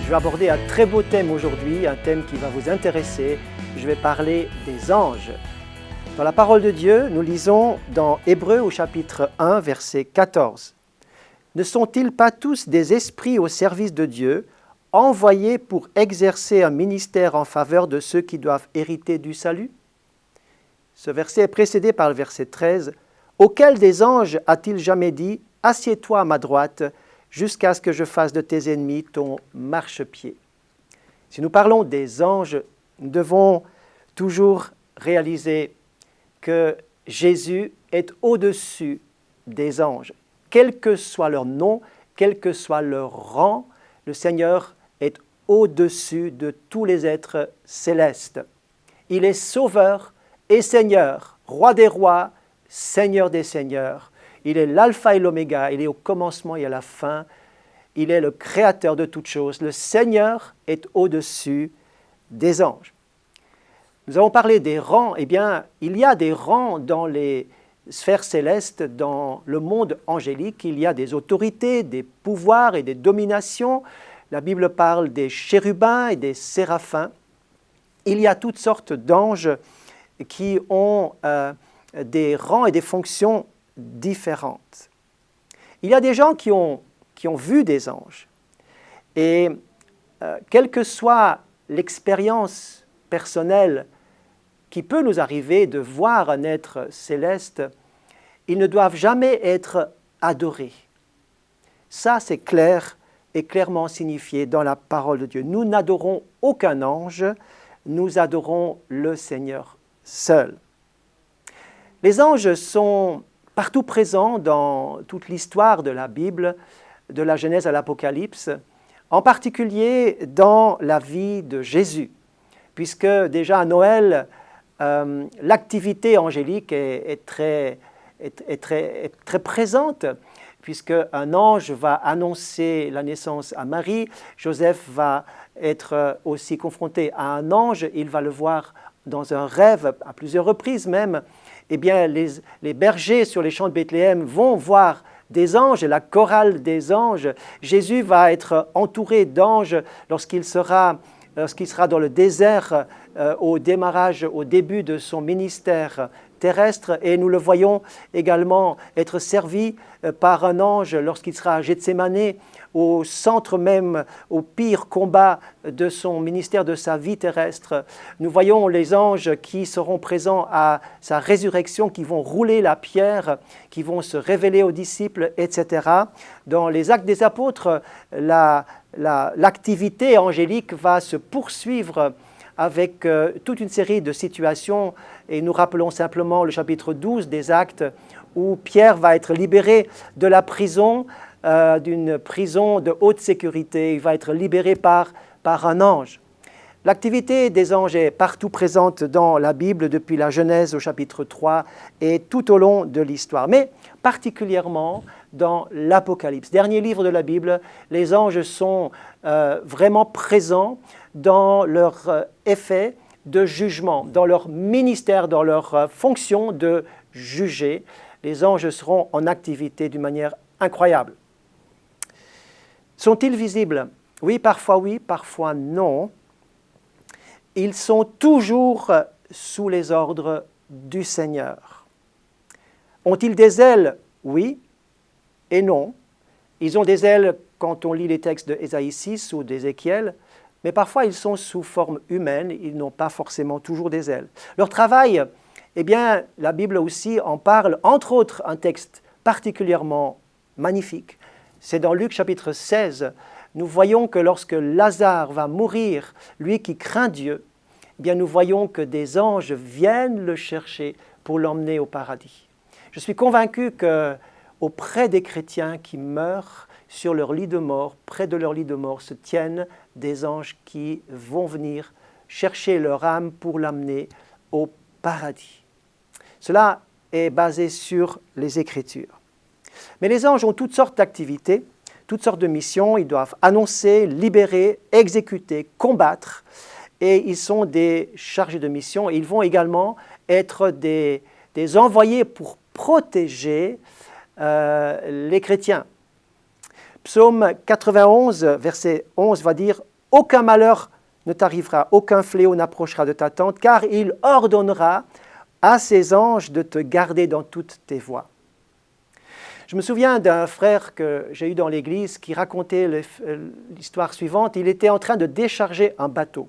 Je vais aborder un très beau thème aujourd'hui, un thème qui va vous intéresser. Je vais parler des anges. Dans la parole de Dieu, nous lisons dans Hébreux au chapitre 1, verset 14. « Ne sont-ils pas tous des esprits au service de Dieu, envoyés pour exercer un ministère en faveur de ceux qui doivent hériter du salut ?» Ce verset est précédé par le verset 13. « Auquel des anges a-t-il jamais dit « Assieds-toi à ma droite » jusqu'à ce que je fasse de tes ennemis ton marchepied ?» Si nous parlons des anges, nous devons toujours réaliser que Jésus est au-dessus des anges. Quel que soit leur nom, quel que soit leur rang, le Seigneur est au-dessus de tous les êtres célestes. Il est Sauveur et Seigneur, Roi des rois, Seigneur des seigneurs. Il est l'alpha et l'oméga, il est au commencement et à la fin. Il est le créateur de toutes choses. Le Seigneur est au-dessus des anges. Nous avons parlé des rangs. Eh bien, il y a des rangs dans les sphères célestes, dans le monde angélique. Il y a des autorités, des pouvoirs et des dominations. La Bible parle des chérubins et des séraphins. Il y a toutes sortes d'anges qui ont des rangs et des fonctions différentes. Il y a des gens qui ont vu des anges. Et quelle que soit l'expérience personnelle qui peut nous arriver de voir un être céleste, ils ne doivent jamais être adorés. Ça, c'est clair et clairement signifié dans la parole de Dieu. Nous n'adorons aucun ange, nous adorons le Seigneur seul. Les anges sont partout présents dans toute l'histoire de la Bible, de la Genèse à l'Apocalypse, en particulier dans la vie de Jésus, puisque déjà à Noël, l'activité angélique est très présente, puisque un ange va annoncer la naissance à Marie. Joseph va être aussi confronté à un ange, il va le voir dans un rêve à plusieurs reprises même. Eh bien, les bergers sur les champs de Bethléem vont voir des anges, la chorale des anges. Jésus va être entouré d'anges lorsqu'il sera dans le désert au démarrage, au début de son ministère terrestre. Et nous le voyons également être servi par un ange lorsqu'il sera à Gethsémanée, au centre même, au pire combat de son ministère, de sa vie terrestre. Nous voyons les anges qui seront présents à sa résurrection, qui vont rouler la pierre, qui vont se révéler aux disciples, etc. Dans les Actes des Apôtres, l'activité angélique va se poursuivre avec toute une série de situations. Et nous rappelons simplement le chapitre 12 des Actes, où Pierre va être libéré de la prison, d'une prison de haute sécurité. Il va être libéré par un ange. L'activité des anges est partout présente dans la Bible, depuis la Genèse au chapitre 3 et tout au long de l'histoire, mais particulièrement dans l'Apocalypse. Dernier livre de la Bible, les anges sont vraiment présents dans leur effet de jugement, dans leur ministère, dans leur fonction de juger. Les anges seront en activité d'une manière incroyable. Sont-ils visibles? Oui, parfois non. Ils sont toujours sous les ordres du Seigneur. Ont-ils des ailes? Oui et non. Ils ont des ailes quand on lit les textes de Ésaïe 6 ou d'Ézéchiel, mais parfois ils sont sous forme humaine, ils n'ont pas forcément toujours des ailes. Leur travail, eh bien, la Bible aussi en parle, entre autres un texte particulièrement magnifique. C'est dans Luc chapitre 16, nous voyons que lorsque Lazare va mourir, lui qui craint Dieu, eh bien nous voyons que des anges viennent le chercher pour l'emmener au paradis. Je suis convaincu qu'auprès des chrétiens qui meurent sur leur lit de mort, près de leur lit de mort, se tiennent des anges qui vont venir chercher leur âme pour l'amener au paradis. Cela est basé sur les Écritures. Mais les anges ont toutes sortes d'activités, toutes sortes de missions. Ils doivent annoncer, libérer, exécuter, combattre. Et ils sont des chargés de mission. Et ils vont également être des envoyés pour protéger les chrétiens. Psaume 91, verset 11 va dire « aucun malheur ne t'arrivera, aucun fléau n'approchera de ta tente, car il ordonnera à ses anges de te garder dans toutes tes voies. Je me souviens d'un frère que j'ai eu dans l'église qui racontait l'histoire suivante. Il était en train de décharger un bateau.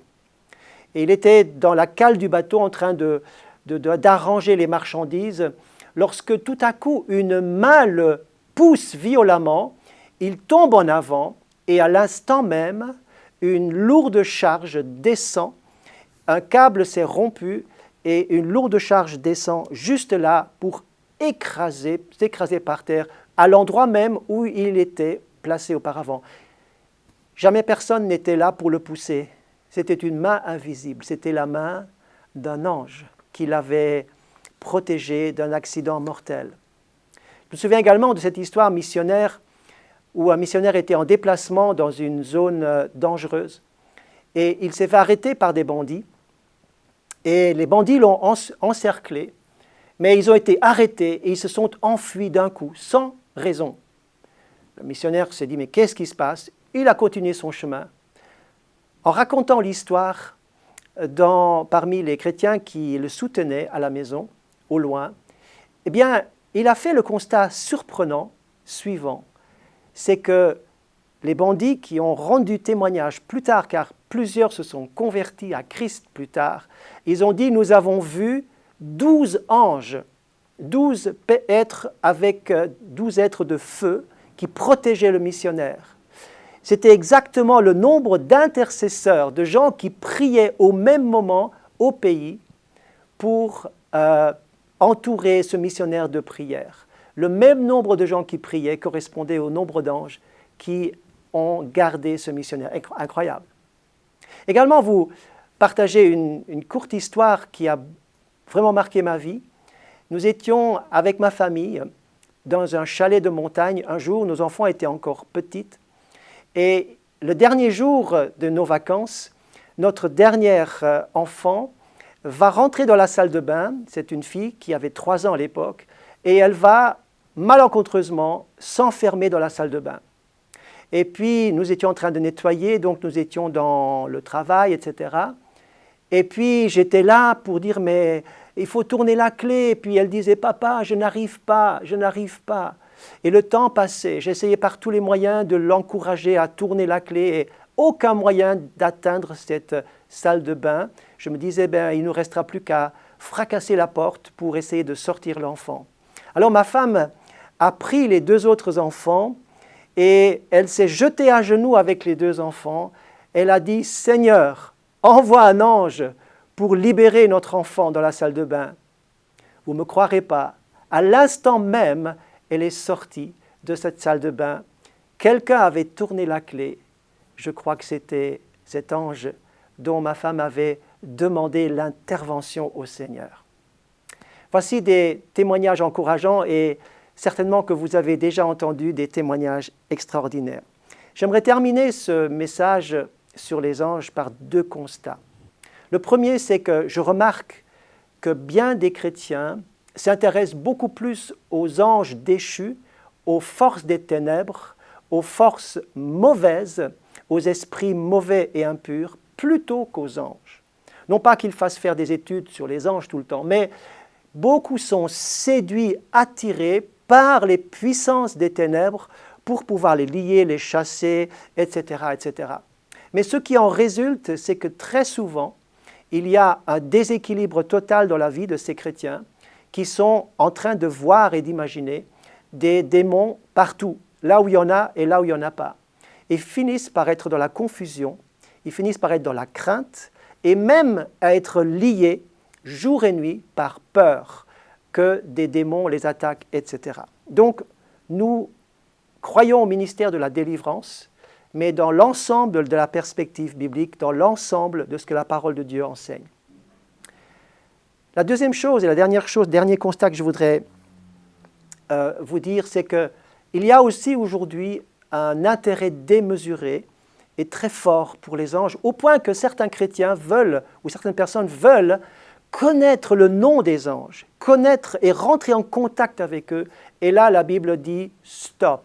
Et il était dans la cale du bateau en train d'arranger les marchandises, lorsque tout à coup une main le pousse violemment, il tombe en avant et à l'instant même, une lourde charge descend, un câble s'est rompu et une lourde charge descend juste là pour s'écraser par terre à l'endroit même où il était placé auparavant. Jamais personne n'était là pour le pousser. C'était une main invisible, c'était la main d'un ange qui l'avait protégé d'un accident mortel. Je me souviens également de cette histoire missionnaire où un missionnaire était en déplacement dans une zone dangereuse et il s'est fait arrêter par des bandits et les bandits l'ont encerclé, mais ils ont été arrêtés et ils se sont enfuis d'un coup, sans raison. Le missionnaire s'est dit, mais qu'est-ce qui se passe? Il a continué son chemin. En racontant l'histoire parmi les chrétiens qui le soutenaient à la maison, au loin, eh bien, il a fait le constat surprenant suivant. C'est que les bandits qui ont rendu témoignage plus tard, car plusieurs se sont convertis à Christ plus tard, ils ont dit, nous avons vu 12 anges, 12 êtres avec 12 êtres de feu qui protégeaient le missionnaire. C'était exactement le nombre d'intercesseurs, de gens qui priaient au même moment au pays pour entourer ce missionnaire de prière. Le même nombre de gens qui priaient correspondait au nombre d'anges qui ont gardé ce missionnaire. Incroyable. Également, vous partagez une courte histoire qui a vraiment marqué ma vie. Nous étions avec ma famille dans un chalet de montagne. Un jour, nos enfants étaient encore petites. Et le dernier jour de nos vacances, notre dernière enfant va rentrer dans la salle de bain. C'est une fille qui avait 3 ans à l'époque. Et elle va malencontreusement s'enfermer dans la salle de bain. Et puis, nous étions en train de nettoyer, donc nous étions dans le travail, etc. Et puis, j'étais là pour dire, mais il faut tourner la clé. Et puis, elle disait, papa, je n'arrive pas, je n'arrive pas. Et le temps passait. J'essayais par tous les moyens de l'encourager à tourner la clé. Et aucun moyen d'atteindre cette salle de bain. Je me disais, ben, il ne nous restera plus qu'à fracasser la porte pour essayer de sortir l'enfant. Alors, ma femme a pris les 2 autres enfants et elle s'est jetée à genoux avec les 2 enfants. Elle a dit, Seigneur, envoie un ange pour libérer notre enfant dans la salle de bain. Vous ne me croirez pas, à l'instant même, elle est sortie de cette salle de bain. Quelqu'un avait tourné la clé. Je crois que c'était cet ange dont ma femme avait demandé l'intervention au Seigneur. Voici des témoignages encourageants et certainement que vous avez déjà entendu des témoignages extraordinaires. J'aimerais terminer ce message sur les anges par 2 constats. Le premier, c'est que je remarque que bien des chrétiens s'intéressent beaucoup plus aux anges déchus, aux forces des ténèbres, aux forces mauvaises, aux esprits mauvais et impurs, plutôt qu'aux anges. Non pas qu'ils fassent faire des études sur les anges tout le temps, mais beaucoup sont séduits, attirés par les puissances des ténèbres pour pouvoir les lier, les chasser, etc., etc. Mais ce qui en résulte, c'est que très souvent, il y a un déséquilibre total dans la vie de ces chrétiens qui sont en train de voir et d'imaginer des démons partout, là où il y en a et là où il n'y en a pas. Ils finissent par être dans la confusion, ils finissent par être dans la crainte et même à être liés jour et nuit par peur que des démons les attaquent, etc. Donc, nous croyons au ministère de la délivrance, mais dans l'ensemble de la perspective biblique, dans l'ensemble de ce que la parole de Dieu enseigne. La deuxième chose et la dernière chose, dernier constat que je voudrais vous dire, c'est qu'il y a aussi aujourd'hui un intérêt démesuré et très fort pour les anges, au point que certains chrétiens veulent, ou certaines personnes veulent, connaître le nom des anges, connaître et rentrer en contact avec eux. Et là, la Bible dit « stop ».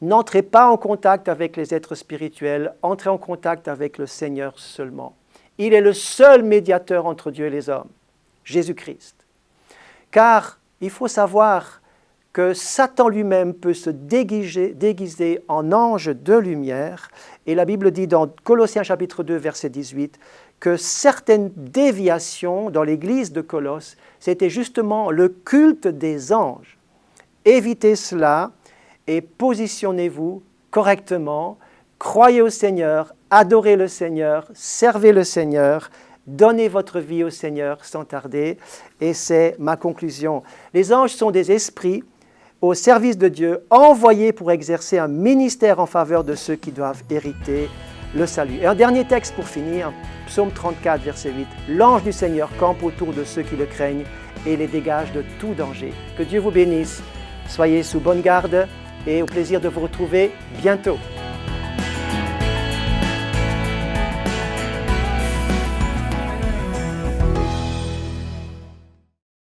N'entrez pas en contact avec les êtres spirituels, entrez en contact avec le Seigneur seulement. Il est le seul médiateur entre Dieu et les hommes, Jésus-Christ. Car il faut savoir que Satan lui-même peut se déguiser en ange de lumière. Et la Bible dit dans Colossiens chapitre 2, verset 18, que certaines déviations dans l'église de Colosse, c'était justement le culte des anges. Évitez cela et positionnez-vous correctement, croyez au Seigneur, adorez le Seigneur, servez le Seigneur, donnez votre vie au Seigneur sans tarder. Et c'est ma conclusion. Les anges sont des esprits au service de Dieu, envoyés pour exercer un ministère en faveur de ceux qui doivent hériter le salut. Et un dernier texte pour finir, Psaume 34, verset 8. « L'ange du Seigneur campe autour de ceux qui le craignent et les dégage de tout danger. » Que Dieu vous bénisse. Soyez sous bonne garde et au plaisir de vous retrouver bientôt.